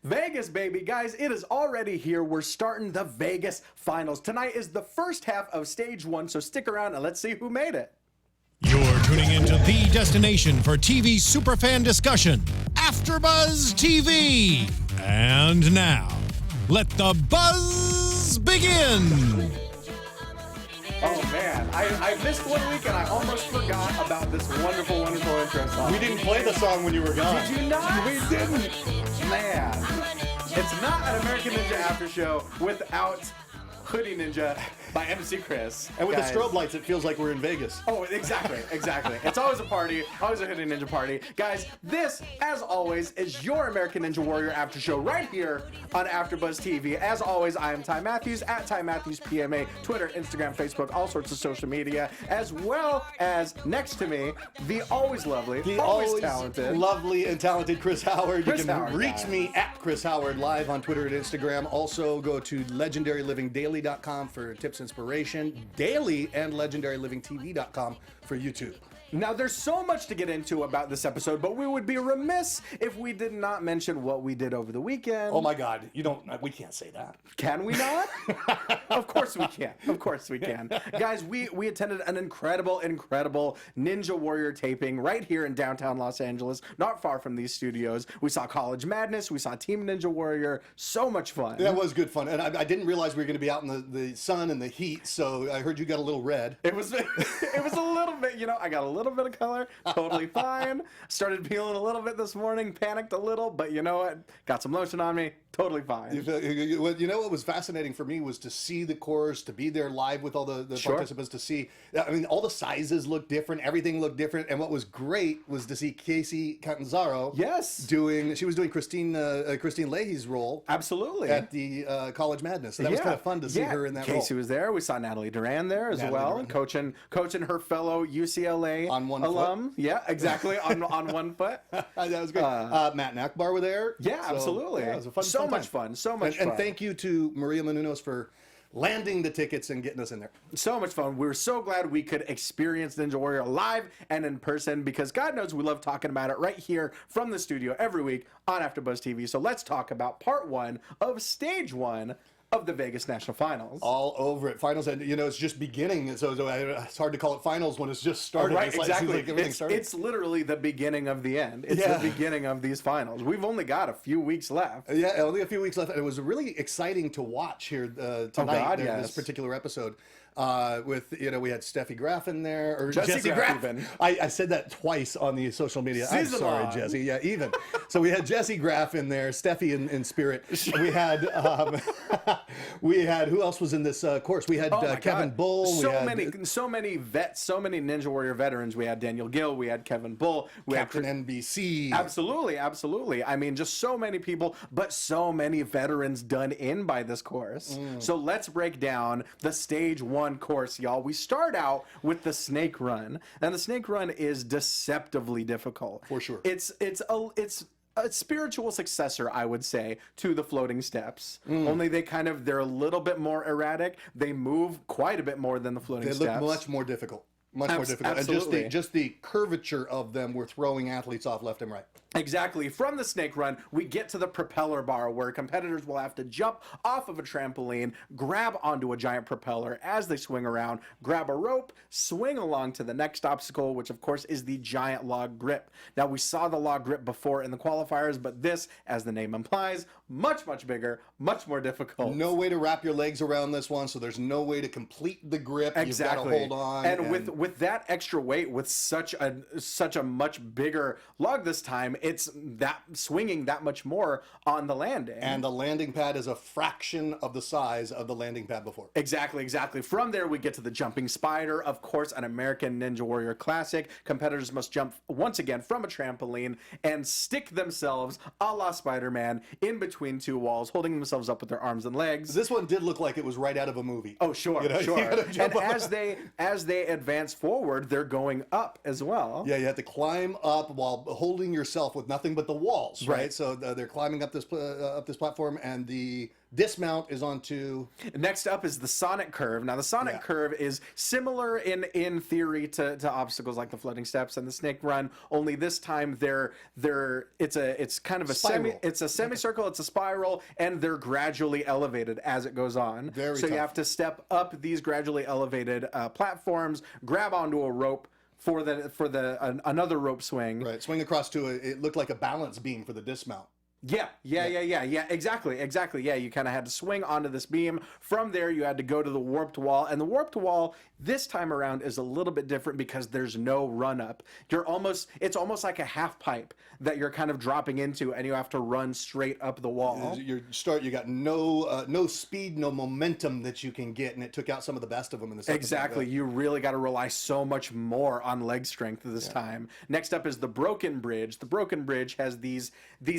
Vegas, baby. Guys, it is already here. We're starting the Vegas finals. Tonight is the first half of stage one, so stick around and let's see who made it. You're tuning into the destination for TV superfan discussion, AfterBuzz TV. And now, let the buzz begin. Oh man, I missed 1 week and I almost forgot about this wonderful, wonderful intro song. We didn't play the song when you were gone. Did you not? We didn't. Man, it's not an American Ninja after show without Hoodie Ninja by MC Chris. And with Guys. the strobe lights, it feels like we're in Vegas. Oh, exactly. It's always a party, always a Hoodie Ninja party. Guys, this, as always, is your American Ninja Warrior after show right here on AfterBuzz TV. As always, I am Ty Matthews, at Ty Matthews PMA, Twitter, Instagram, Facebook, all sorts of social media, as well as next to me, the always lovely, The always talented, lovely and talented Chris Howard. Chris You can Howard, reach guys. me at Chris Howard live on Twitter and Instagram. Also, go to legendarylivingdaily.com for tips, inspiration, daily, and legendarylivingtv.com for YouTube. Now, there's so much to get into about this episode, but we would be remiss if we did not mention what we did over the weekend. Oh my God, we can't say that. Can we not? Of course we can. Of course we can. Guys, we attended an incredible Ninja Warrior taping right here in downtown Los Angeles, not far from these studios. We saw College Madness. We saw Team Ninja Warrior. So much fun. That was good fun. And I didn't realize we were going to be out in the sun and the heat, so I heard you got a little red. It was a little bit, I got a little bit of color, totally fine. Started peeling a little bit this morning, panicked a little, but you know what? Got some lotion on me, totally fine. You know what was fascinating for me was to see the course, to be there live with all the Sure. participants, to see, I mean, all the sizes looked different, everything looked different, and what was great was to see Cassie Catanzaro she was doing Christine Leahy's role Absolutely. at the College Madness, so that was kind of fun to see her in that role. Casey was there. We saw Natalie Duran there as well, and coaching her fellow UCLA On one alum. foot. Yeah, exactly, on 1 foot. That was great. Matt and Akbar were there. Yeah, So, absolutely. yeah, it was a fun so time. much fun. So much fun. And thank you to Maria Menounos for landing the tickets and getting us in there. So much fun. We were so glad we could experience Ninja Warrior live and in person because God knows we love talking about it right here from the studio every week on AfterBuzz TV. So let's talk about part one of stage one of the Vegas National Finals. All over it. Finals, and it's just beginning, so it's hard to call it finals when it's just started. Right, It's like- exactly. it seems like everything started. It's literally the beginning of the end. It's Yeah. the beginning of these finals. We've only got a few weeks left. Yeah, only a few weeks left. And it was really exciting to watch here tonight, God, this particular episode. With we had Steffi Graff in there, or Jessie Graff Graff. even. I said that twice on the social media. I'm Season sorry, long. Jessie. Yeah, even. So we had Jessie Graff in there, Steffi in spirit. We had who else was in this course? We had Oh my Kevin God. Bull. So we had, many vets, so many Ninja Warrior veterans. We had Daniel Gil, we had Kevin Bull, we Captain had NBC. Absolutely. I mean, just so many people, but so many veterans done in by this course. So let's break down the stage one course, y'all. We start out with the snake run, and the snake run is deceptively difficult. For sure. It's a spiritual successor, I would say, to the floating steps. Only they're a little bit more erratic. They move quite a bit more than the floating They steps. look much more difficult. Much more difficult. Absolutely. And just the curvature of them were throwing athletes off left and right. Exactly. From the snake run, we get to the propeller bar where competitors will have to jump off of a trampoline, grab onto a giant propeller as they swing around, grab a rope, swing along to the next obstacle, which of course is the giant log grip. Now, we saw the log grip before in the qualifiers, but this, as the name implies, much bigger, much more difficult. No way to wrap your legs around this one, so there's no way to complete the grip. Exactly. You've got to hold on. And with that extra weight, with such a much bigger log this time, it's that swinging that much more on the landing. And the landing pad is a fraction of the size of the landing pad before. Exactly. From there, we get to the jumping spider, of course, an American Ninja Warrior classic. Competitors must jump once again from a trampoline and stick themselves, a la Spider-Man, in between two walls, holding themselves up with their arms and legs. This one did look like it was right out of a movie. Oh, sure. You gotta jump And up. as they advance forward, they're going up as well. Yeah, you have to climb up while holding yourself with nothing but the walls, right? Right. So they're climbing up this platform, and the Dismount is onto... Next up is the Sonic Curve. Now, the Sonic Curve is similar in theory to obstacles like the floating steps and the snake run, only this time it's kind of a semicircle, it's a spiral, and they're gradually elevated as it goes on. Very so tough. You have to step up these gradually elevated platforms, grab onto a rope for another rope swing. Right, swing across to it looked like a balance beam for the dismount. Yeah, exactly. Yeah, you kind of had to swing onto this beam. From there, you had to go to the warped wall, and the warped wall this time around is a little bit different because there's no run up. It's almost like a half pipe that you're kind of dropping into, and you have to run straight up the wall. You got no speed, no momentum that you can get, and it took out some of the best of them in the second. Exactly, you really got to rely so much more on leg strength this time. Next up is the Broken Bridge. The Broken Bridge has these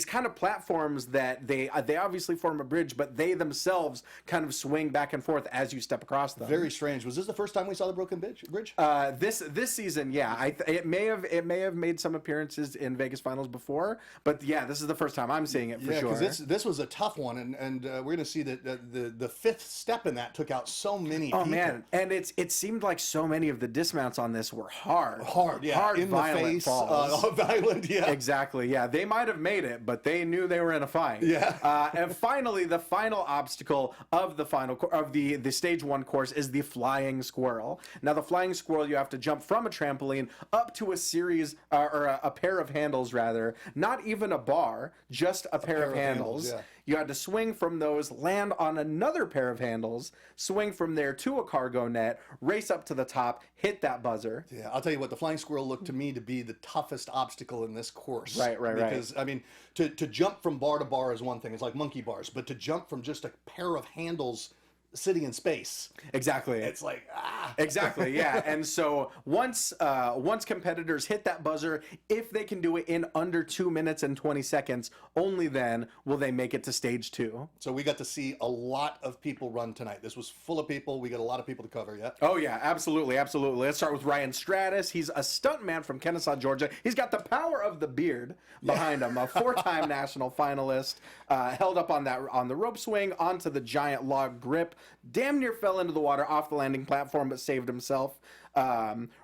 kind of platforms that they obviously form a bridge, but they themselves kind of swing back and forth as you step across them. Very strange. Was this the first time we saw the Broken Bridge? This season, yeah. It may have made some appearances in Vegas Finals before, but yeah, this is the first time I'm seeing it for sure. Because this was a tough one, and we're going to see that the fifth step in that took out so many people. Oh man, and it seemed like so many of the dismounts on this were hard, in violent the face, falls. violent, yeah. Exactly, yeah. They might have made it, but they knew they were in a fight. Yeah. And finally, the final obstacle of the stage 1 course is the flying squirrel. Now, the flying squirrel, you have to jump from a trampoline up to a series or a pair of handles, rather. Not even a bar, just a pair of handles. Yeah. You had to swing from those, land on another pair of handles, swing from there to a cargo net, race up to the top, hit that buzzer. Yeah, I'll tell you what, the flying squirrel looked to me to be the toughest obstacle in this course. Right. Because, I mean, to jump from bar to bar is one thing. It's like monkey bars. But to jump from just a pair of handles sitting in space. Exactly. It's like, Exactly, yeah. And so once competitors hit that buzzer, if they can do it in under 2 minutes and 20 seconds, only then will they make it to stage 2. So we got to see a lot of people run tonight. This was full of people. We got a lot of people to cover, yeah? Oh, yeah, absolutely. Let's start with Ryan Stratis. He's a stuntman from Kennesaw, Georgia. He's got the power of the beard behind him, a 4-time national finalist, held up on the rope swing onto the giant log grip, damn near fell into the water off the landing platform, but saved himself.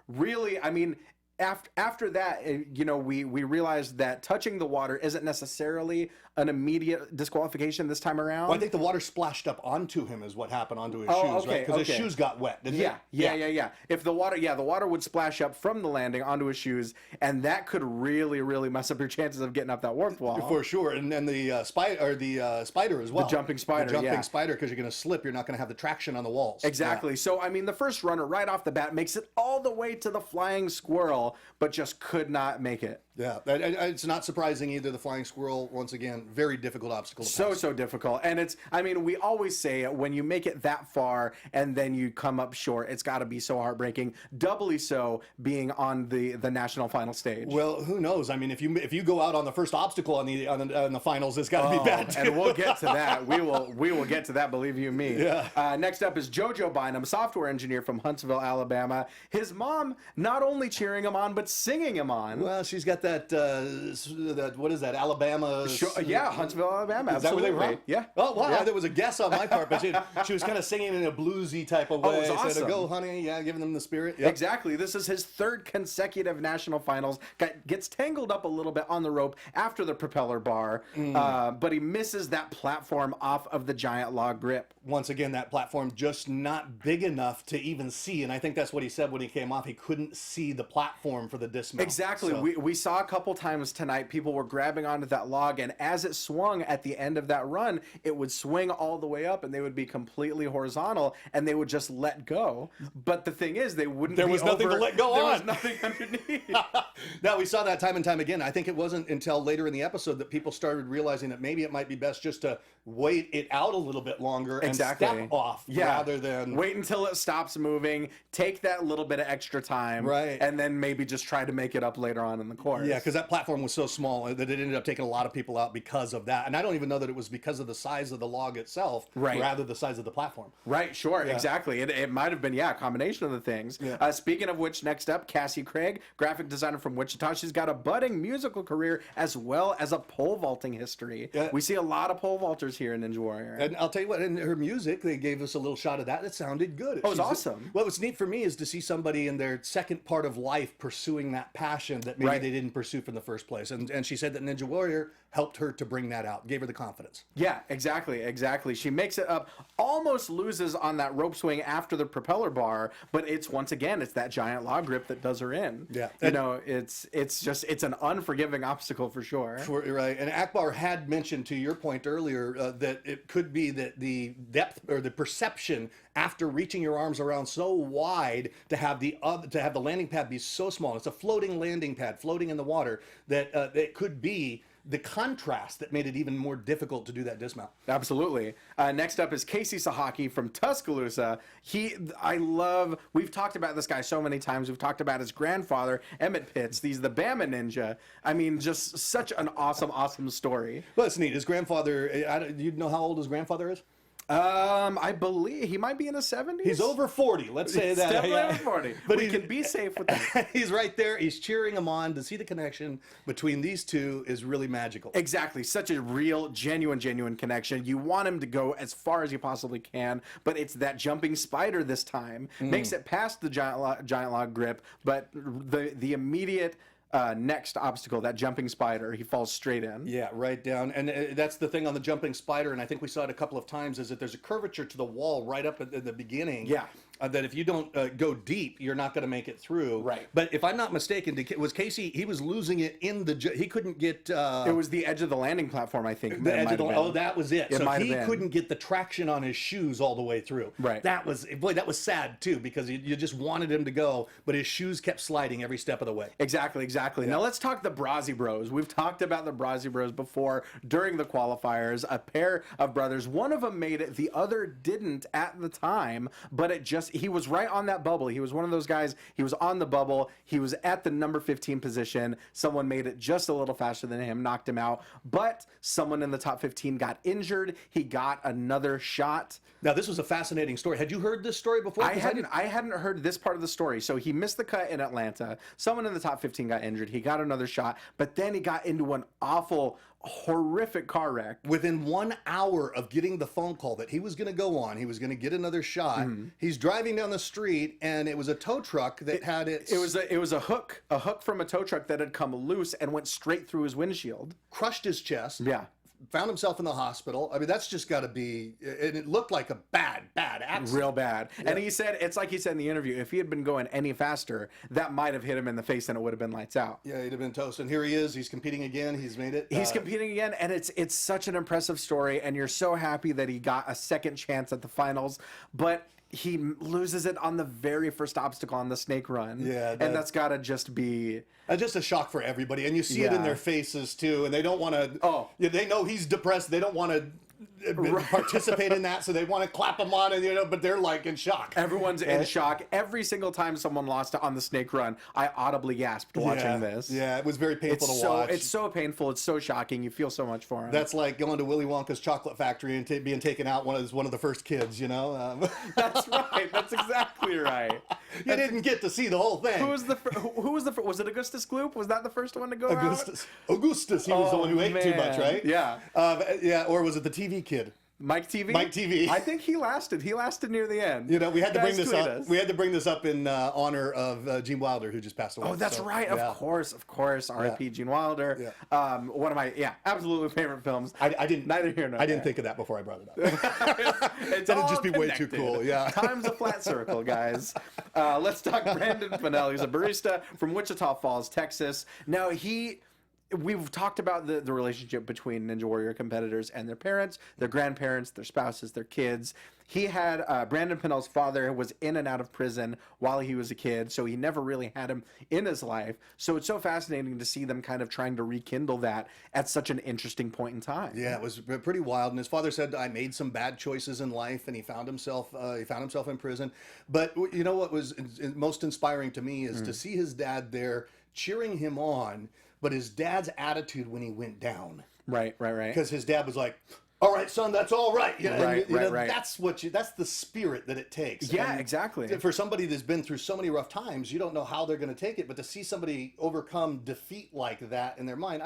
Really, I mean, after that, we realized that touching the water isn't necessarily an immediate disqualification this time around. Well, I think the water splashed up onto him is what happened onto his shoes, right? Because his shoes got wet, didn't it? Yeah. If the water would splash up from the landing onto his shoes, and that could really, really mess up your chances of getting up that warped wall. For sure, and then the spider as well. The jumping spider, spider, because you're going to slip. You're not going to have the traction on the walls. Exactly. Yeah. So, I mean, the first runner right off the bat makes it all the way to the flying squirrel, but just could not make it. Yeah, it's not surprising either. The flying squirrel, once again, very difficult obstacle to pass. So difficult. And we always say when you make it that far and then you come up short, it's got to be so heartbreaking. Doubly so being on the national final stage. Well, who knows? I mean, if you go out on the first obstacle on the finals, it's got to be bad too. And we'll get to that. We will get to that, believe you me. Yeah. Next up is JoJo Bynum, software engineer from Huntsville, Alabama. His mom not only cheering him on, but singing him on. Well, she's got that what is that, Alabama? Huntsville, Alabama. Is that where they were? Yeah. Oh, wow. Yeah. There was a guess on my part, but she was kind of singing in a bluesy type of way. Oh, it was awesome. Said, go, honey. Yeah, giving them the spirit. Yep. Exactly. This is his 3rd consecutive national finals. Gets tangled up a little bit on the rope after the propeller bar, but he misses that platform off of the giant log grip. Once again, that platform just not big enough to even see, and I think that's what he said when he came off. He couldn't see the platform for the dismount. Exactly. So. We saw a couple times tonight people were grabbing onto that log, and as it swung at the end of that run, it would swing all the way up and they would be completely horizontal and they would just let go. But the thing is, they wouldn't There was nothing to let go on. There was nothing underneath. Now, we saw that time and time again. I think it wasn't until later in the episode that people started realizing that maybe it might be best just to wait it out a little bit longer and step off rather than... Wait until it stops moving, take that little bit of extra time, right, and then maybe just try to make it up later on in the course. Yeah, because that platform was so small that it ended up taking a lot of people out because of that. And I don't even know that it was because of the size of the log itself, rather the size of the platform. Right, sure, exactly. It might have been, a combination of the things. Yeah. Speaking of which, next up, Cassie Craig, graphic designer from Wichita. She's got a budding musical career as well as a pole vaulting history. We see a lot of pole vaulters here in Ninja Warrior. And I'll tell you what, in her music, they gave us a little shot of that. It sounded good. Oh, it was awesome. Well, what's neat for me is to see somebody in their second part of life pursuing that passion that maybe they didn't pursue from the first place. And she said that Ninja Warrior helped her to bring that out, gave her the confidence. Yeah, exactly. She makes it up, almost loses on that rope swing after the propeller bar, but it's once again, it's that giant log grip that does her in. Yeah. You know, it's an unforgiving obstacle for sure. Right. And Akbar had mentioned, to your point earlier, that it could be that the depth or the perception after reaching your arms around so wide to have the landing pad be so small. It's a floating landing pad floating in the water that it could be the contrast that made it even more difficult to do that dismount. Absolutely. Next up is Casey Sahaki from Tuscaloosa. We've talked about this guy so many times. We've talked about his grandfather, Emmett Pitts. He's the Bama Ninja. I mean, just such an awesome story. Well, it's neat. His grandfather, do you know how old his grandfather is? I believe he might be in his 70s. He's over 40. Let's say that. Definitely over 40. But we can be safe with that. He's right there. He's cheering him on. To see the connection between these two is really magical. Exactly. Such a real, genuine connection. You want him to go as far as you possibly can, but it's that jumping spider this time. Makes it past the giant log grip, but the immediate next obstacle, that jumping spider, he falls straight in. Yeah, right down. And that's the thing on the jumping spider, and I think we saw it a couple of times, is that there's a curvature to the wall right up at the beginning. Yeah. That if you don't go deep, you're not going to make it through. Right. But if I'm not mistaken, was Casey, he was losing it in he couldn't get... it was the edge of the landing platform, I think. That was it. So he been. Couldn't get the traction on his shoes all the way through. Right. That was sad, too, because you just wanted him to go, but his shoes kept sliding every step of the way. Exactly. Yeah. Now let's talk the Brasi Bros. We've talked about the Brasi Bros before during the qualifiers. A pair of brothers. One of them made it, the other didn't at the time, but he was right on that bubble. He was one of those guys, he was on the bubble, he was at the number 15 position. Someone made it just a little faster than him, knocked him out, but someone in the top 15 got injured. He got another shot. Now, this was a fascinating story. Had you heard this story before? I hadn't heard this part of the story. So he missed the cut in Atlanta. Someone in the top 15 got injured. He got another shot, but then he got into an awful, horrific car wreck. Within 1 hour of getting the phone call that he was going to go on, he was going to get another shot. He's driving down the street, and it was a tow truck that had its... It was a hook from a tow truck that had come loose and went straight through his windshield. Crushed his chest. Yeah. Found himself in the hospital. I mean, that's just got to be... And it looked like a bad accident. Real bad. Yeah. And he said, it's like he said in the interview, if he had been going any faster, that might have hit him in the face and it would have been lights out. Yeah, he'd have been toast. And here he is. He's competing again. He's made it. He's competing again, and it's such an impressive story, and you're so happy that he got a second chance at the finals, but... he loses it on the very first obstacle on the snake run. Yeah. And that's got to just be... just a shock for everybody. And you see it in their faces, too. And they don't want to... Oh. Yeah, they know he's depressed. They don't want to participate in that, so they want to clap him on, and but they're like in shock. Everyone's in shock. Every single time someone lost on the snake run, I audibly gasped watching this. Yeah, it was very painful to watch. It's so painful. It's so shocking. You feel so much for him. That's like going to Willy Wonka's chocolate factory and being taken out one of the first kids. That's right. That's exactly right. You didn't get to see the whole thing. Who was was it Augustus Gloop? Was that the first one to go out? Augustus. He was the one who ate too much, right? Yeah. Or was it the TV kid? Mike TV? Mike TV. I think he lasted. He lasted near the end. We had to bring this up. We had to bring this up in honor of Gene Wilder, who just passed away. Oh, that's right. Of course. R.I.P. Gene Wilder. Yeah. One of my absolutely favorite films. I didn't. Neither here nor there. I didn't think of that before I brought it up. That'd just be way too cool. Yeah. Time's a flat circle, guys. Let's talk Brandon Fennell. He's a barista from Wichita Falls, Texas. Now we've talked about the relationship between Ninja Warrior competitors and their parents, their grandparents, their spouses, their kids. He had Brandon Pinnell's father was in and out of prison while he was a kid, so he never really had him in his life. So it's so fascinating to see them kind of trying to rekindle that at such an interesting point in time. Yeah, it was pretty wild. And his father said, "I made some bad choices in life," and he found himself in prison. But you know what was most inspiring to me is to see his dad there cheering him on, but his dad's attitude when he went down. Right. Because his dad was like, "All right, son, that's all right." You know, Right. That's the spirit that it takes. Yeah, And exactly. For somebody that's been through so many rough times, you don't know how they're going to take it, but to see somebody overcome defeat like that in their mind,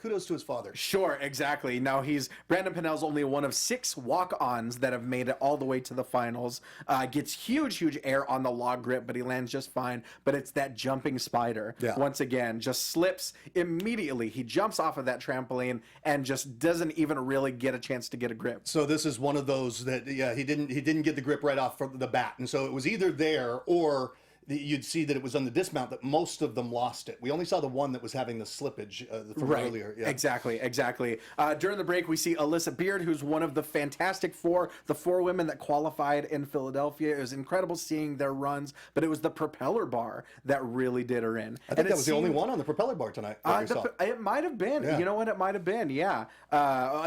kudos to his father. Sure, exactly. Now Brandon Pinnell's only one of 6 walk-ons that have made it all the way to the finals. Gets huge air on the log grip, but he lands just fine. But it's that jumping spider. Yeah. Once again, just slips immediately. He jumps off of that trampoline and just doesn't even really get a chance to get a grip. So this is one of those that he didn't get the grip right off from the bat, and so it was either there or you'd see that it was on the dismount that most of them lost it. We only saw the one that was having the slippage from earlier. Yeah. Exactly. During the break, we see Alyssa Beard, who's one of the Fantastic Four, the 4 women that qualified in Philadelphia. It was incredible seeing their runs, but it was the Propeller Bar that really did her in. I think that was the only one on the Propeller Bar tonight. It might have been. Yeah. You know what? It might have been. Yeah.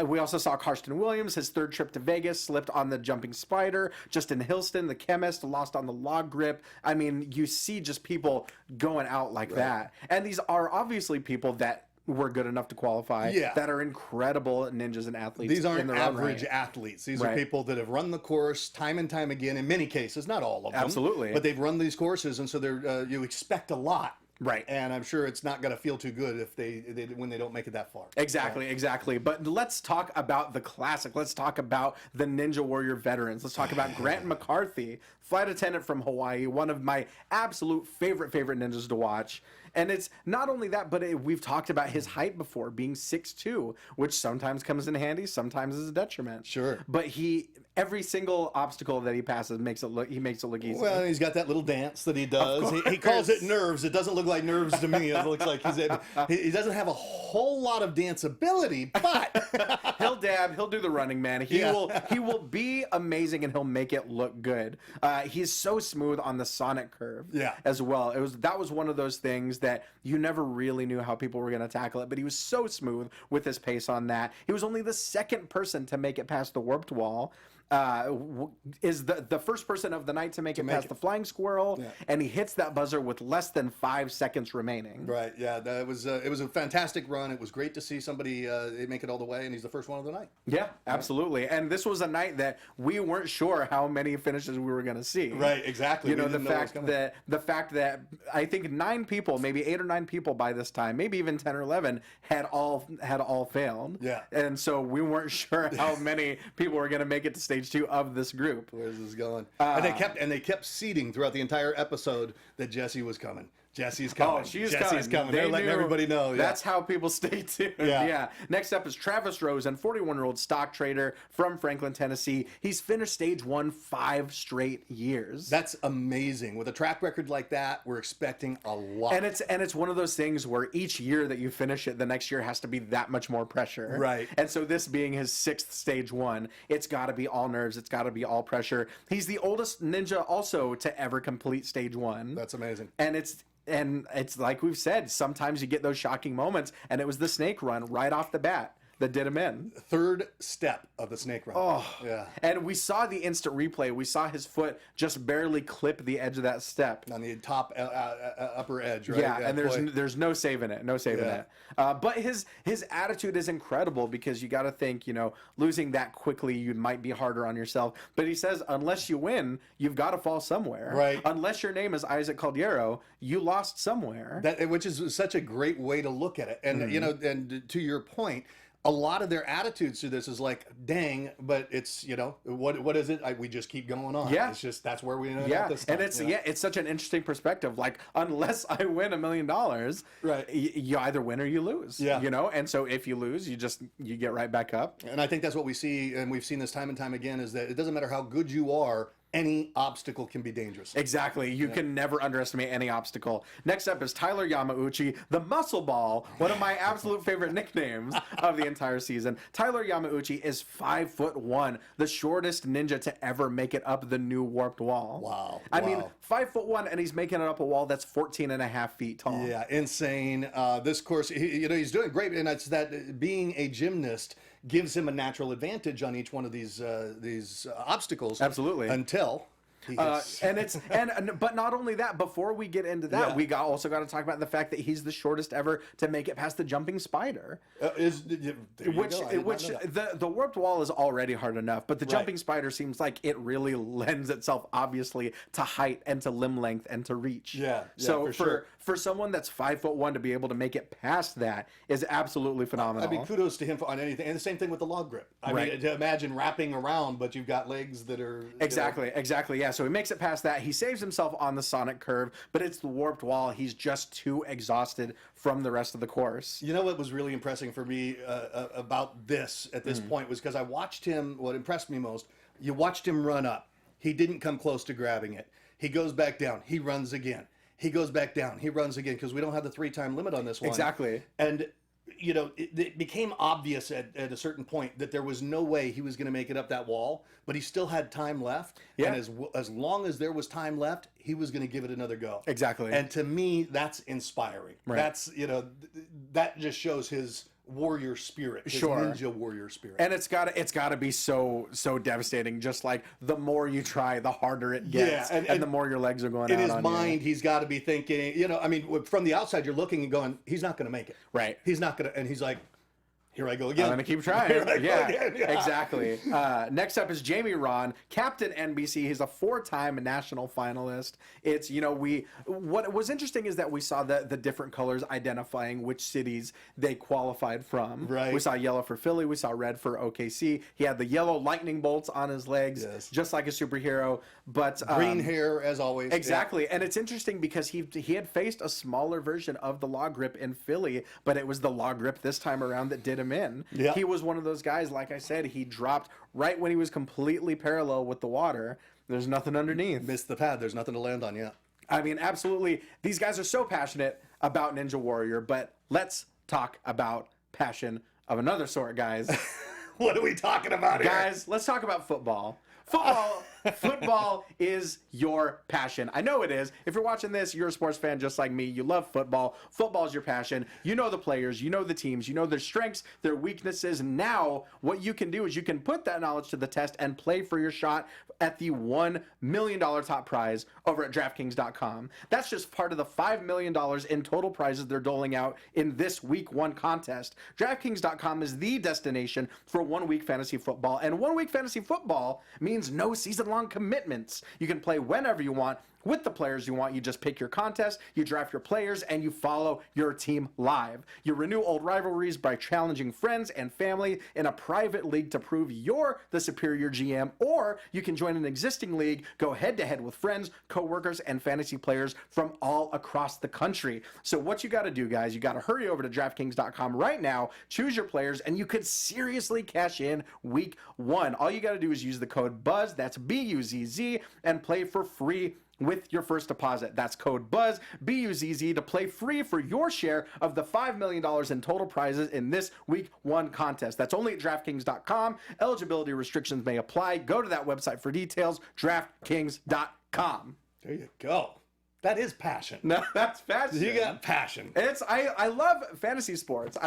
We also saw Karsten Williams, his 3rd trip to Vegas, slipped on the jumping spider. Justin Hilston, the chemist, lost on the log grip. I mean, you see just people going out like that. And these are obviously people that were good enough to qualify, that are incredible ninjas and athletes. These aren't in their average athletes. These are people that have run the course time and time again, in many cases, not all of them. Absolutely. But they've run these courses, and so you expect a lot. Right. And I'm sure it's not going to feel too good if when they don't make it that far. Exactly. But let's talk about the classic. Let's talk about the Ninja Warrior veterans. Let's talk about Grant McCarthy, flight attendant from Hawaii, one of my absolute favorite ninjas to watch. And it's not only that, but we've talked about his height before, being 6'2", which sometimes comes in handy, sometimes is a detriment. Sure. But every single obstacle that he passes makes it look easy. Well, he's got that little dance that he does. He calls it nerves. It doesn't look like nerves to me. It looks like he doesn't have a whole lot of dance ability, but he'll dab. He'll do the running man. He will be amazing, and he'll make it look good. He's so smooth on the sonic curve. As well. That was one of those things that you never really knew how people were going to tackle it, but he was so smooth with his pace on that. He was only the 2nd person to make it past the warped wall. Is the first person of the night to make it past the flying squirrel, and he hits that buzzer with less than 5 seconds remaining. Right, yeah, it was a fantastic run. It was great to see somebody make it all the way, and he's the first one of the night. Yeah, absolutely. And this was a night that we weren't sure how many finishes we were going to see. Right, exactly. You know, the fact that I think 9 people, maybe 8 or 9 people by this time, maybe even 10 or 11, had all failed. Yeah. And so we weren't sure how many people were going to make it to stage 2 of this group. Where's this going? And they kept seeding throughout the entire episode that Jessie was coming. Jesse's coming. Oh, she's coming. They're letting everybody know. Yeah. That's how people stay tuned. Yeah. Next up is Travis Rosen, 41-year-old stock trader from Franklin, Tennessee. He's finished stage 1 5 straight years. That's amazing. With a track record like that, we're expecting a lot. And it's one of those things where each year that you finish it, the next year has to be that much more pressure. Right. And so this being his 6th stage 1, it's got to be all nerves. It's got to be all pressure. He's the oldest ninja also to ever complete stage 1. That's amazing. And it's like we've said, sometimes you get those shocking moments, and it was the snake run right off the bat that did him in. 3rd step of the snake run. Oh, yeah. And we saw the instant replay. We saw his foot just barely clip the edge of that step. On the top upper edge, right? Yeah, and there's no saving it. No saving it. But his attitude is incredible, because you got to think, losing that quickly, you might be harder on yourself. But he says, unless you win, you've got to fall somewhere. Right. Unless your name is Isaac Caldiero, you lost somewhere. Which is such a great way to look at it. And, and to your point, a lot of their attitudes to this is like, dang, but it's, what is it? We just keep going on. Yeah. It's just, that's where we ended up this time. And it's such an interesting perspective. Like, unless I win $1 million, right, you either win or you lose. Yeah. And so if you lose, you get right back up. And I think that's what we see, and we've seen this time and time again, is that it doesn't matter how good you are, any obstacle can be dangerous. Exactly. You can never underestimate any obstacle. Next up is Tyler Yamauchi, the Muscle Ball, one of my absolute favorite nicknames of the entire season. Tyler Yamauchi is 5'1", the shortest ninja to ever make it up the new warped wall. Wow. I mean, 5'1", and he's making it up a wall that's 14 and a half feet tall. Yeah, insane. This course, he's doing great, and it's that being a gymnast gives him a natural advantage on each one of these obstacles. Absolutely. Until he gets... But not only that, before we get into that, we also got to talk about the fact that he's the shortest ever to make it past the jumping spider. The warped wall is already hard enough, but the jumping spider seems like it really lends itself obviously to height and to limb length and to reach. So for someone that's 5'1" to be able to make it past that is absolutely phenomenal. I mean, kudos to him on anything. And the same thing with the log grip. I mean, to imagine wrapping around, but you've got legs that are... Exactly. Yeah, so he makes it past that. He saves himself on the sonic curve, but it's the warped wall. He's just too exhausted from the rest of the course. You know what was really impressive for me about this at this point was because I watched him, what impressed me most, you watched him run up. He didn't come close to grabbing it. He goes back down. He runs again. He goes back down. He runs again because we don't have the 3-time limit on this one. Exactly. And it became obvious at a certain point that there was no way he was going to make it up that wall, but he still had time left. Yeah. And as long as there was time left, he was going to give it another go. Exactly. And to me, that's inspiring. Right. That's, that just shows his warrior spirit, his ninja warrior spirit. And it's gotta be so devastating. Just like the more you try, the harder it gets, and the more your legs are going out on you. In his mind, he's got to be thinking, I mean, from the outside, you're looking and going, he's not going to make it. Right. He's not going to, and he's like, here I go again. I'm going to keep trying. Exactly. Next up is Jamie Ron, Captain NBC. He's a 4-time national finalist. It's, what was interesting is that we saw the different colors identifying which cities they qualified from. Right. We saw yellow for Philly. We saw red for OKC. He had the yellow lightning bolts on his legs, just like a superhero. But green hair, as always. Exactly. And it's interesting because he had faced a smaller version of the log grip in Philly, but it was the log grip this time around that did him in. Yeah. He was one of those guys, like I said, he dropped right when he was completely parallel with the water. There's nothing underneath. Missed the pad. There's nothing to land on, I mean, absolutely. These guys are so passionate about Ninja Warrior, but let's talk about passion of another sort, guys. What are we talking about here? Guys, let's talk about football. Football is your passion. I know it is. If you're watching this, you're a sports fan just like me. You love football. Football is your passion. You know the players. You know the teams. You know their strengths, their weaknesses. Now, what you can do is you can put that knowledge to the test and play for your shot at the $1 million top prize over at DraftKings.com. That's just part of the $5 million in total prizes they're doling out in this Week 1 contest. DraftKings.com is the destination for one-week fantasy football, and one-week fantasy football means no season-long commitments. You can play whenever you want, with the players you want. You just pick your contest, you draft your players, and you follow your team live. You renew old rivalries by challenging friends and family in a private league to prove you're the superior GM, or you can join an existing league, go head-to-head with friends, coworkers, and fantasy players from all across the country. So what you got to do, guys, you got to hurry over to DraftKings.com right now, choose your players, and you could seriously cash in Week 1. All you got to do is use the code BUZZ, that's B-U-Z-Z, and play for free with your first deposit. That's code BUZZ, B-U-Z-Z, to play free for your share of the $5 million in total prizes in this Week 1 contest. That's only at DraftKings.com. Eligibility restrictions may apply. Go to that website for details, DraftKings.com. There you go. That is passion. No, that's passion. You got passion. I love fantasy sports.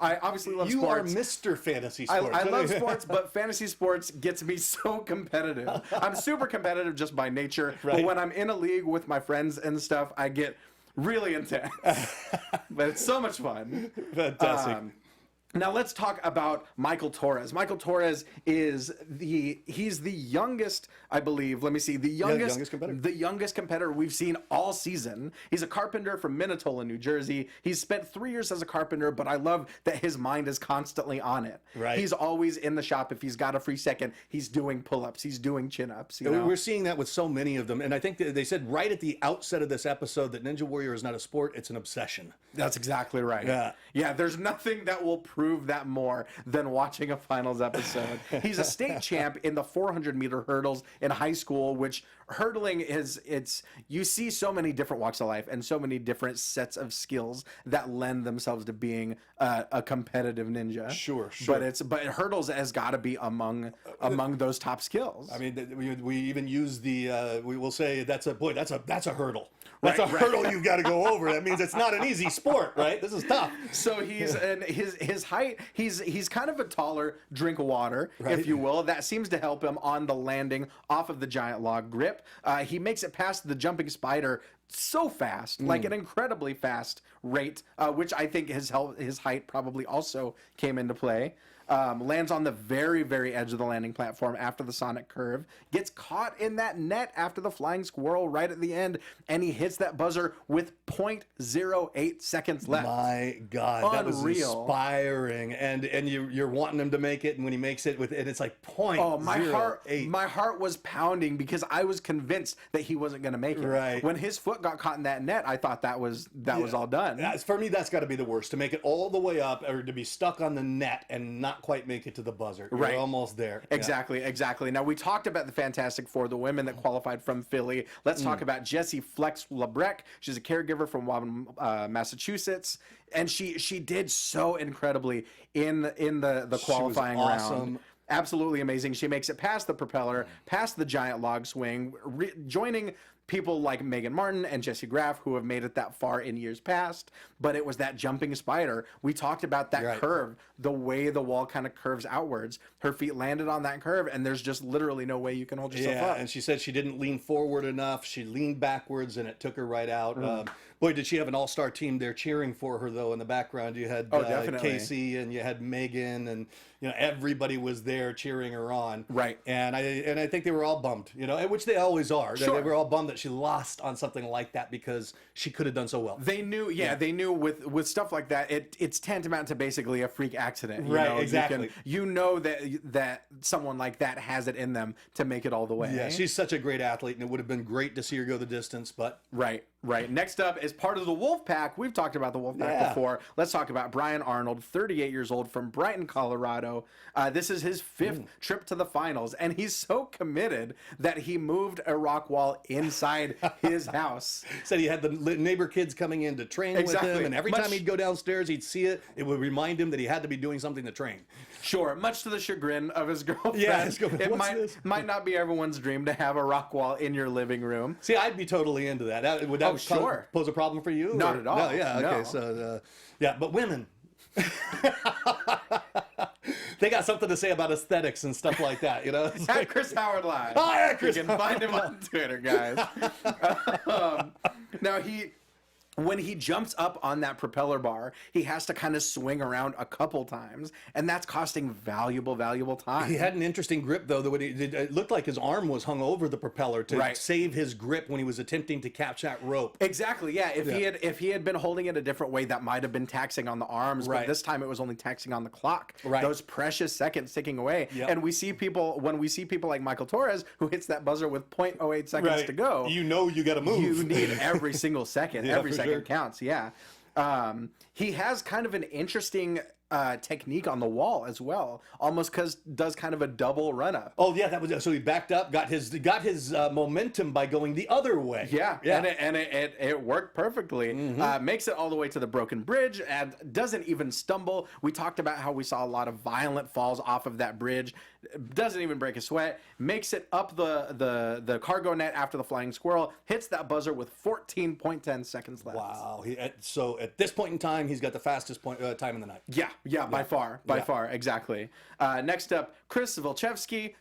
I obviously love sports. You are Mr. Fantasy Sports. I love sports, but fantasy sports gets me so competitive. I'm super competitive just by nature. Right. But when I'm in a league with my friends and stuff, I get really intense. But it's so much fun. Fantastic. Now let's talk about Michael Torres. Michael Torres is he's the youngest, I believe. Let me see, the youngest competitor we've seen all season. He's a carpenter from Minnetonka, New Jersey. He's spent 3 years as a carpenter, but I love that his mind is constantly on it. Right. He's always in the shop. If he's got a free second, he's doing pull-ups. He's doing chin-ups. You know? We're seeing that with so many of them, and I think that they said right at the outset of this episode that Ninja Warrior is not a sport; it's an obsession. That's exactly right. Yeah. There's nothing that will prove approve that more than watching a finals episode. He's a state champ in the 400-meter hurdles in high school, which hurdling you see so many different walks of life and so many different sets of skills that lend themselves to being a competitive ninja. Sure. But hurdles has got to be among those top skills. I mean, we even use we will say that's a hurdle. That's a hurdle you've got to go over. That means it's not an easy sport, right? This is tough. So his height, he's kind of a taller drink of water, if you will. That seems to help him on the landing off of the giant log grip. He makes it past the jumping spider so fast, like an incredibly fast rate, which I think his height probably also came into play. Lands on the very, very edge of the landing platform after the sonic curve, gets caught in that net after the flying squirrel right at the end, and he hits that buzzer with 0.08 seconds left. My God, Unreal. that was inspiring, and you're wanting him to make it, and when he makes it and it's like 0.08. Oh, my heart was pounding because I was convinced that he wasn't going to make it. Right. When his foot got caught in that net, I thought that was all done. For me, that's got to be the worst, to make it all the way up or to be stuck on the net and not quite make it to the buzzer. Right. You're almost there. Exactly. Now, we talked about the Fantastic Four, the women that qualified from Philly. Let's talk about Jessie Flex Labreck. She's a caregiver from Massachusetts, and she did so incredibly in the qualifying she was awesome. round. Absolutely amazing. She makes it past the propeller, past the giant log swing, joining people like Megan Martin and Jessie Graff, who have made it that far in years past. But it was that jumping spider. We talked about that curve, the way the wall kind of curves outwards. Her feet landed on that curve, and there's just literally no way you can hold yourself up. And she said she didn't lean forward enough. She leaned backwards, and it took her right out. Boy, did she have an all-star team there cheering for her, though. In the background, you had Cassie, and you had Megan, and everybody was there cheering her on. Right. And I think they were all bummed, which they always are. Sure. They were all bummed that she lost on something like that because she could have done so well. They knew, they knew with stuff like that, it's tantamount to basically a freak accident. Exactly. You know that someone like that has it in them to make it all the way. Yeah, she's such a great athlete, and it would have been great to see her go the distance, but... Right. Next up is part of the Wolf Pack. We've talked about the Wolf Pack before. Let's talk about Brian Arnold, 38 years old from Brighton, Colorado. This is his 5th trip to the finals, and he's so committed that he moved a rock wall inside his house. Said he had the neighbor kids coming in to train with him, and every time he'd go downstairs, he'd see it. It would remind him that he had to be doing something to train. Sure, much to the chagrin of his girlfriend. Yeah, his girlfriend. It might not be everyone's dream to have a rock wall in your living room. See, I'd be totally into that. Would that pose a problem for you? Not at all. No, yeah, okay. No. So, but women. They got something to say about aesthetics and stuff like that, At Chris Howard Live. Oh, Chris. You can find him on Twitter, guys. Now, when he jumps up on that propeller bar, he has to kind of swing around a couple times, and that's costing valuable time. He had an interesting grip, though. It looked like his arm was hung over the propeller to save his grip when he was attempting to catch that rope. Exactly, yeah. If he had been holding it a different way, that might have been taxing on the arms, but this time it was only taxing on the clock. Right. Those precious seconds ticking away. Yep. And when we see people like Michael Torres, who hits that buzzer with 0.08 seconds to go. You got to move. You need every single second. Every second counts, yeah. He has kind of an interesting technique on the wall as well, almost does kind of a double run up. Oh yeah, that was so he backed up, got his momentum by going the other way. Yeah. And it worked perfectly. Makes it all the way to the broken bridge and doesn't even stumble. We talked about how we saw a lot of violent falls off of that bridge. Doesn't even break a sweat. Makes it up the cargo net after the flying squirrel. Hits that buzzer with 14.10 seconds left. Wow. So at this point in time, he's got the fastest time in the night. Yeah, by far, exactly. Next up, Chris Vilchevsky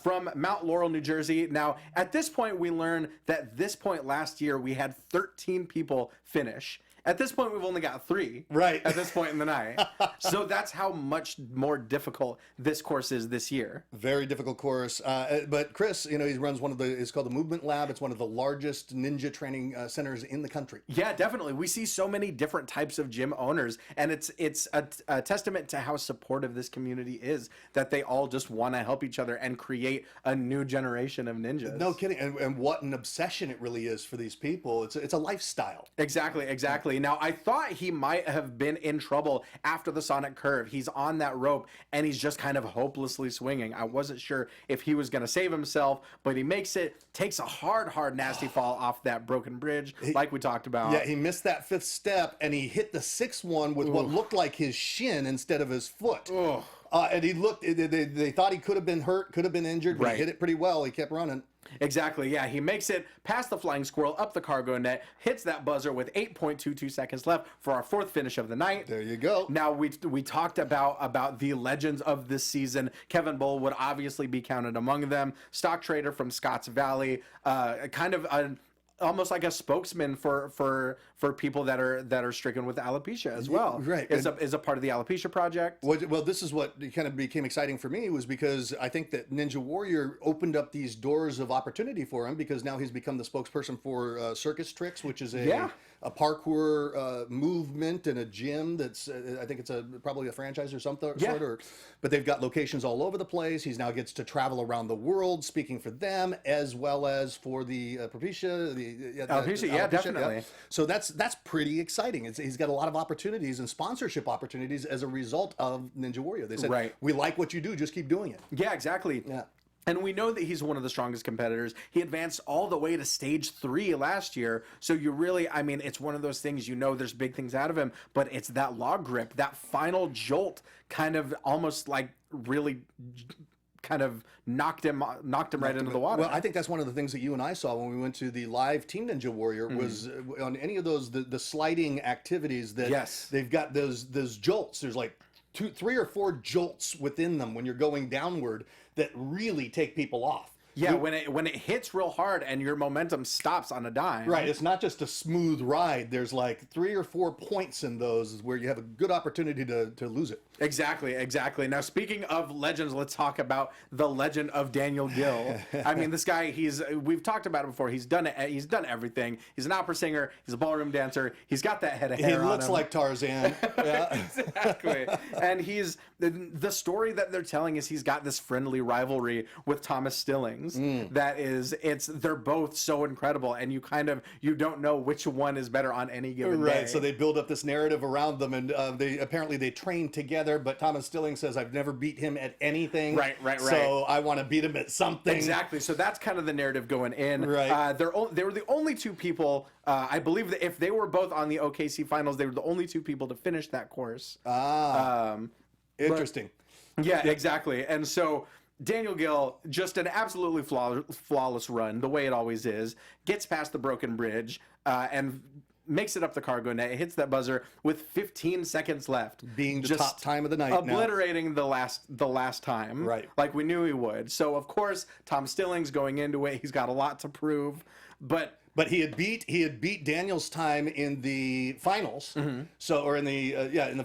from Mount Laurel, New Jersey. Now, at this point, we learn that this point last year, we had 13 people finish. At this point, we've only got 3. Right. At this point in the night. So that's how much more difficult this course is this year. Very difficult course. But Chris, he runs it's called the Movement Lab. It's one of the largest ninja training centers in the country. Yeah, definitely. We see so many different types of gym owners, and it's a testament to how supportive this community is, that they all just want to help each other and create a new generation of ninjas. No kidding. And what an obsession it really is for these people. It's a lifestyle. Exactly. Now, I thought he might have been in trouble after the Sonic Curve. He's on that rope, and he's just kind of hopelessly swinging. I wasn't sure if he was going to save himself, but he makes it, takes a hard, nasty fall off that broken bridge, like we talked about. Yeah, he missed that 5th step, and he hit the 6th one with what looked like his shin instead of his foot. And he looked, they thought he could have been hurt, could have been injured, but he hit it pretty well. He kept running. Exactly, yeah. He makes it past the flying squirrel, up the cargo net, hits that buzzer with 8.22 seconds left for our 4th finish of the night. There you go. Now, we talked about the legends of this season. Kevin Bull would obviously be counted among them. Stock trader from Scotts Valley, kind of almost like a spokesman for people that are stricken with alopecia as well. Right. Is a part of the alopecia project. Well, this is what kind of became exciting for me, was because I think that Ninja Warrior opened up these doors of opportunity for him, because now he's become the spokesperson for Circus Tricks, which is a parkour movement in a gym that's I think it's probably a franchise or something sort. But they've got locations all over the place. He's now gets to travel around the world speaking for them, as well as for the Propecia. Alopecia, definitely. Yeah. So that's pretty exciting. He's got a lot of opportunities and sponsorship opportunities as a result of Ninja Warrior. They said, we like what you do, just keep doing it. Yeah, exactly. Yeah. And we know that he's one of the strongest competitors. He advanced all the way to stage 3 last year. So you really, I mean, it's one of those things, there's big things out of him, but it's that log grip, that final jolt, kind of almost like really kind of knocked him right into the water. Well, I think that's one of the things that you and I saw when we went to the live Team Ninja Warrior, was on any of those the sliding activities that they've got those jolts. There's like 3 or 4 jolts within them when you're going downward that really take people off. Yeah, when it hits real hard and your momentum stops on a dime. Right, it's not just a smooth ride. There's like 3 or 4 points in those where you have a good opportunity to lose it. Exactly. Now, speaking of legends, let's talk about the Legend of Daniel Gil. I mean, this guy, we've talked about him before. He's done everything. He's an opera singer. He's a ballroom dancer. He's got that head of hair on him. He looks like Tarzan. Yeah. Exactly. And the story that they're telling is he's got this friendly rivalry with Thomas Stillings. They're both so incredible, and you don't know which one is better on any given day. Right, so they build up this narrative around them, and they train together, but Thomas Stillings says, I've never beat him at anything. Right. So I want to beat him at something. Exactly, so that's kind of the narrative going in. Right. They were the only 2 people, I believe that if they were both on the OKC finals, they were the only 2 people to finish that course. Interesting. Yeah, exactly. And so Daniel Gil, just an absolutely flawless run, the way it always is, gets past the broken bridge and makes it up the cargo net, hits that buzzer with 15 seconds left. Being the top time of the night obliterating the last time. Right. Like we knew he would. So, of course, Tom Stillings going into it, he's got a lot to prove. But he had beat Daniel's time in the finals. So, or in the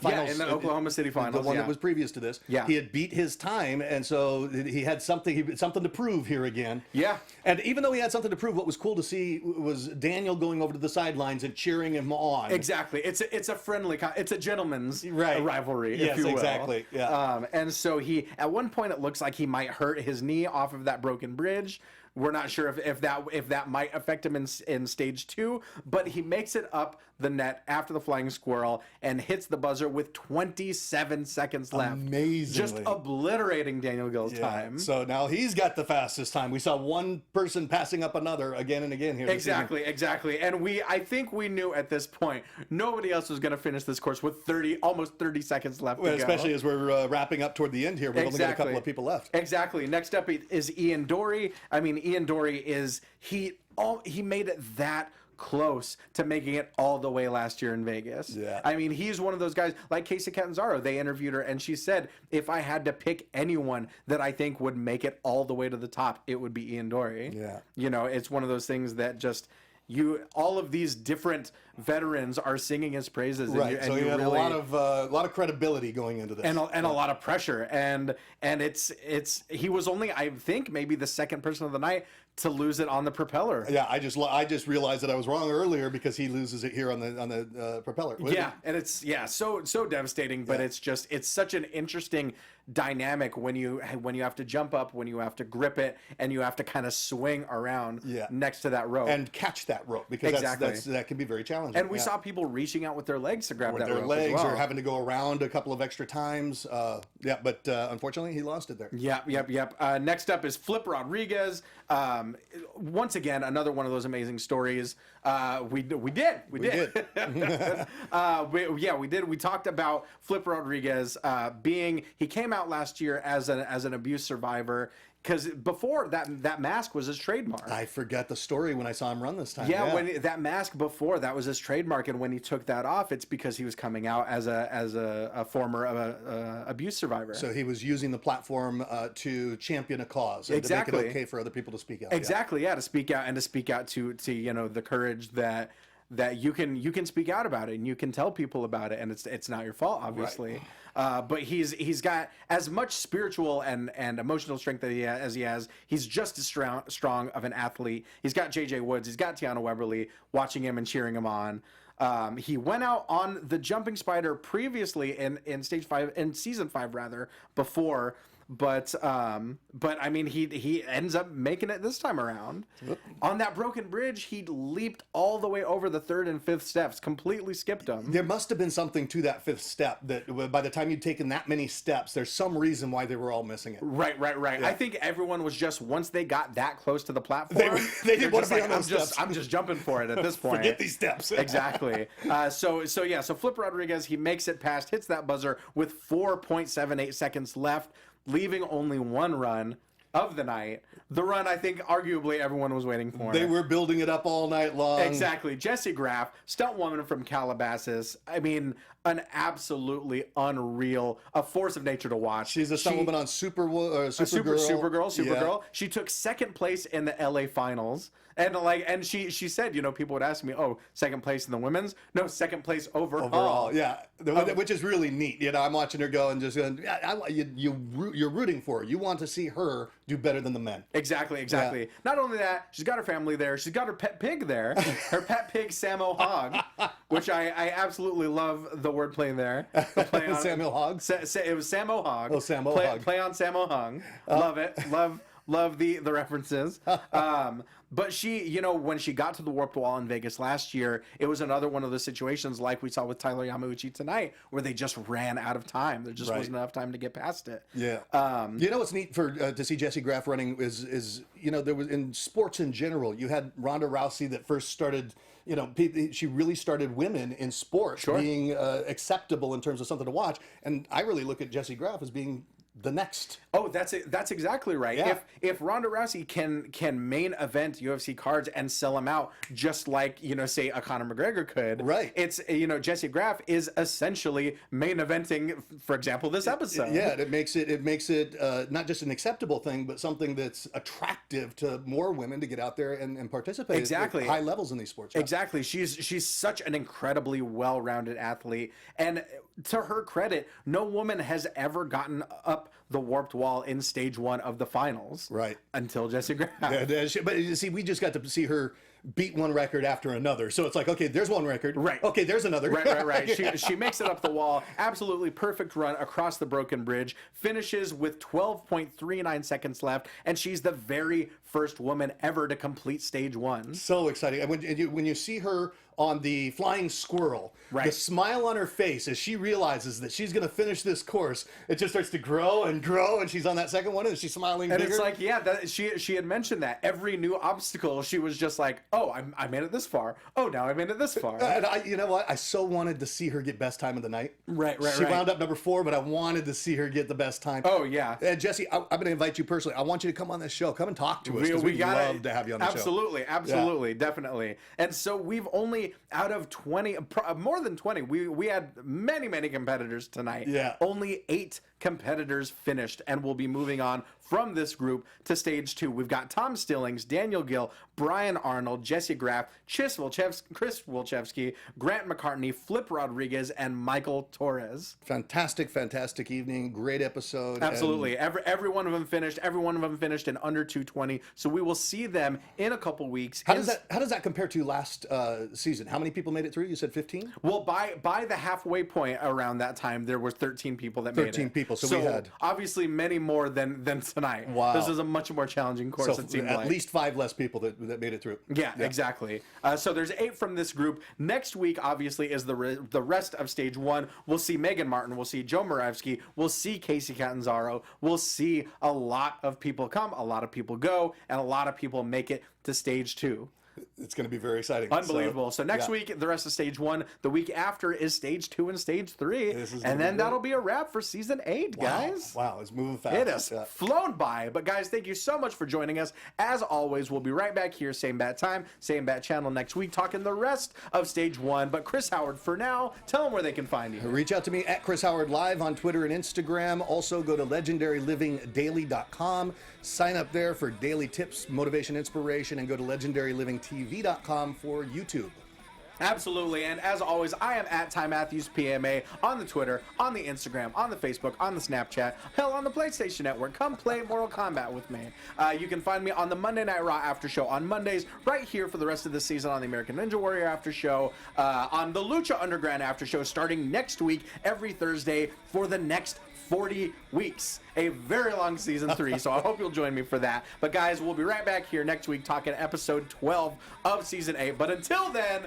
finals, in the Oklahoma City finals, the one that was previous to this. Yeah, he had beat his time, and so he had something to prove here again. Yeah, and even though he had something to prove, what was cool to see was Daniel going over to the sidelines and cheering him on. Exactly, it's a friendly, it's a gentleman's rivalry. Yes, if you will. Exactly. Yeah, and so at one point it looks like he might hurt his knee off of that broken bridge. We're not sure if that might affect him in stage 2, but he makes it up the net after the flying squirrel and hits the buzzer with 27 seconds left. Amazingly. Just obliterating Daniel Gil's time. So now he's got the fastest time. We saw one person passing up another again and again here. Exactly. And I think we knew at this point nobody else was going to finish this course with almost 30 seconds left to go. Especially as we're wrapping up toward the end here. We've only got a couple of people left. Exactly. Next up is Ian Dory. I mean, Ian Dory he made it that close to making it all the way last year in Vegas. Yeah. I mean, he's one of those guys like Casey Catanzaro. They interviewed her and she said, if I had to pick anyone that I think would make it all the way to the top, it would be Ian Dory. Yeah. It's one of those things that just all of these different veterans are singing his praises. Right. So you had really, a lot of credibility going into this, and a lot of pressure. And he was only, I think, maybe the second person of the night to lose it on the propeller. Yeah, I just realized that I was wrong earlier because he loses it here on the propeller. Yeah, and it's so devastating, but it's such an interesting dynamic when you have to jump up, when you have to grip it, and you have to kind of swing around next to that rope and catch that rope, because that can be very challenging. And we saw people reaching out with their legs to grab that rope legs, as well. or having to go around a couple of extra times. But unfortunately he lost it there. Yep. Next up is Flip Rodriguez. Once again, another one of those amazing stories. We did. We did. We talked about Flip Rodriguez he came out last year as an abuse survivor, because before that mask was his trademark. I forgot the story when I saw him run this time. Yeah, when that mask before, that was his trademark, and when he took that off, it's because he was coming out as a former abuse survivor. So he was using the platform to champion a cause, and to make it okay for other people to speak out. Exactly, to speak out, and to speak out to the courage that you can speak out about it, and you can tell people about it, and it's not your fault, obviously. Right. But he's got as much spiritual and emotional strength as he has. He's just as strong of an athlete. He's got JJ Woods. He's got Tiana Weberly watching him and cheering him on. He went out on the jumping spider previously in season 5 rather, before. But I mean, he ends up making it this time around. On that broken bridge, he leaped all the way over the 3rd and 5th steps, completely skipped them. There must have been something to that 5th step, that by the time you'd taken that many steps, there's some reason why they were all missing it. Right. Yeah. I think everyone was just, once they got that close to the platform, they didn't want to be on those steps. I'm just jumping for it at this point. Forget these steps. Exactly. So Flip Rodriguez, he makes it past, hits that buzzer with 4.78 seconds left, leaving only one run of the night. The run, I think, arguably everyone was waiting for. They were building it up all night long. Exactly. Jessie Graff, stunt woman from Calabasas. I mean, an absolutely unreal, a force of nature to watch. She's a stunt woman on Supergirl. Yeah. She took 2nd place in the LA finals. And she said, people would ask me, oh, 2nd place in the women's? No, 2nd place overall. Yeah. Which is really neat. I'm watching her go and just going, you're rooting for her. You want to see her do better than the men. Exactly. Yeah. Not only that, she's got her family there. She's got her pet pig there. Her pet pig, Sammo Hogg, which I absolutely love the wordplay there. The play on Samuel Hogg? It was Sammo Hogg. Oh, Sammo Hogg. Play on Sammo Hogg. Love it. Love the references. But she, when she got to the warped wall in Vegas last year, it was another one of those situations like we saw with Tyler Yamaguchi tonight, where they just ran out of time. There just wasn't enough time to get past it. Yeah. What's neat to see Jessie Graff running is there was, in sports in general, you had Ronda Rousey that first started. She really started women in sports being acceptable in terms of something to watch, and I really look at Jessie Graff as being the next. Oh, that's exactly right. Yeah. If Ronda Rousey can main event UFC cards and sell them out just like say a Conor McGregor could, right? It's Jessie Graff is essentially main eventing, for example, this episode. Yeah, it makes it not just an acceptable thing, but something that's attractive to more women to get out there and participate exactly at high levels in these sports. Exactly. She's such an incredibly well-rounded athlete, and to her credit, no woman has ever gotten up the warped wall in stage 1 of the finals. Right. Until Jessie Graff. But you see, we just got to see her beat one record after another. So it's like, okay, there's one record. Right. Okay, there's another. Right. She makes it up the wall. Absolutely perfect run across the broken bridge. Finishes with 12.39 seconds left, and she's the very first woman ever to complete stage 1. So exciting. And when you see her on the flying squirrel, the smile on her face as she realizes that she's going to finish this course, it just starts to grow and grow, and she's on that second one, and she's smiling bigger. And it's like, she had mentioned that every new obstacle, she was just like, oh, I made it this far. Oh, now I made it this far. And you know what? I so wanted to see her get best time of the night. Right. She wound up number 4, but I wanted to see her get the best time. Oh, yeah. And Jessie, I'm going to invite you personally. I want you to come on this show. Come and talk to us, because we'd love to have you on the show. Absolutely, definitely. And so we've only, out of 20, more than 20, we had many competitors tonight. Yeah. Only 8 competitors finished, and we'll be moving on from this group to stage 2. We've got Tom Stillings, Daniel Gil, Brian Arnold, Jessie Graff, Chris Wilchevsky, Grant McCartney, Flip Rodriguez, and Michael Torres. Fantastic evening. Great episode. Absolutely. Every one of them finished. Every one of them finished in under 2:20. So we will see them in a couple weeks. How does that compare to last season? How many people made it through? You said 15? Well, by the halfway point around that time, there was 13 people that made it. 13 people. So we had obviously many more than tonight. Wow. This is a much more challenging course. So it seemed at least 5 less people that made it through. Yeah, exactly. So there's 8 from this group. Next week, obviously, is the rest of stage 1. We'll see Megan Martin. We'll see Joe Moravsky. We'll see Casey Catanzaro. We'll see a lot of people come, a lot of people go, and a lot of people make it to stage 2. It's going to be very exciting. Unbelievable. So next week, the rest of stage 1. The week after is stage 2 and stage 3. And then that'll be a wrap for season 8, guys. Wow, it's moving fast. It has flown by. But guys, thank you so much for joining us. As always, we'll be right back here, same bat time, same bat channel next week, talking the rest of stage 1. But Chris Howard, for now, tell them where they can find you. Reach out to me at Chris Howard Live on Twitter and Instagram. Also, go to legendarylivingdaily.com. Sign up there for daily tips, motivation, inspiration, and go to legendarylivingtv.com for YouTube. Absolutely, and as always, I am at Ty Matthews PMA on the Twitter, on the Instagram, on the Facebook, on the Snapchat, hell, on the PlayStation Network. Come play Mortal Kombat with me. You can find me on the Monday Night Raw After Show on Mondays, right here for the rest of the season on the American Ninja Warrior After Show, on the Lucha Underground After Show starting next week, every Thursday for the next 40 weeks. A very long season 3, so I hope you'll join me for that. But guys, we'll be right back here next week talking episode 12 of season 8. But until then,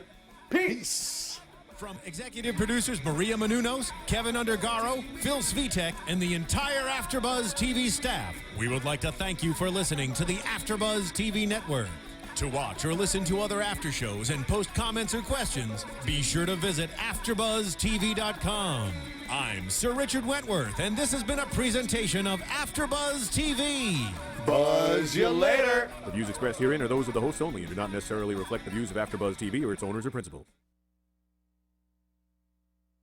peace. From executive producers Maria Menounos, Kevin Undergaro, Phil Svitek, and the entire AfterBuzz TV staff, we would like to thank you for listening to the AfterBuzz TV network. To watch or listen to other after shows and post comments or questions, be sure to visit AfterBuzzTV.com. I'm Sir Richard Wentworth, and this has been a presentation of AfterBuzz TV. Buzz you later. The views expressed herein are those of the hosts only and do not necessarily reflect the views of AfterBuzz TV or its owners or principals.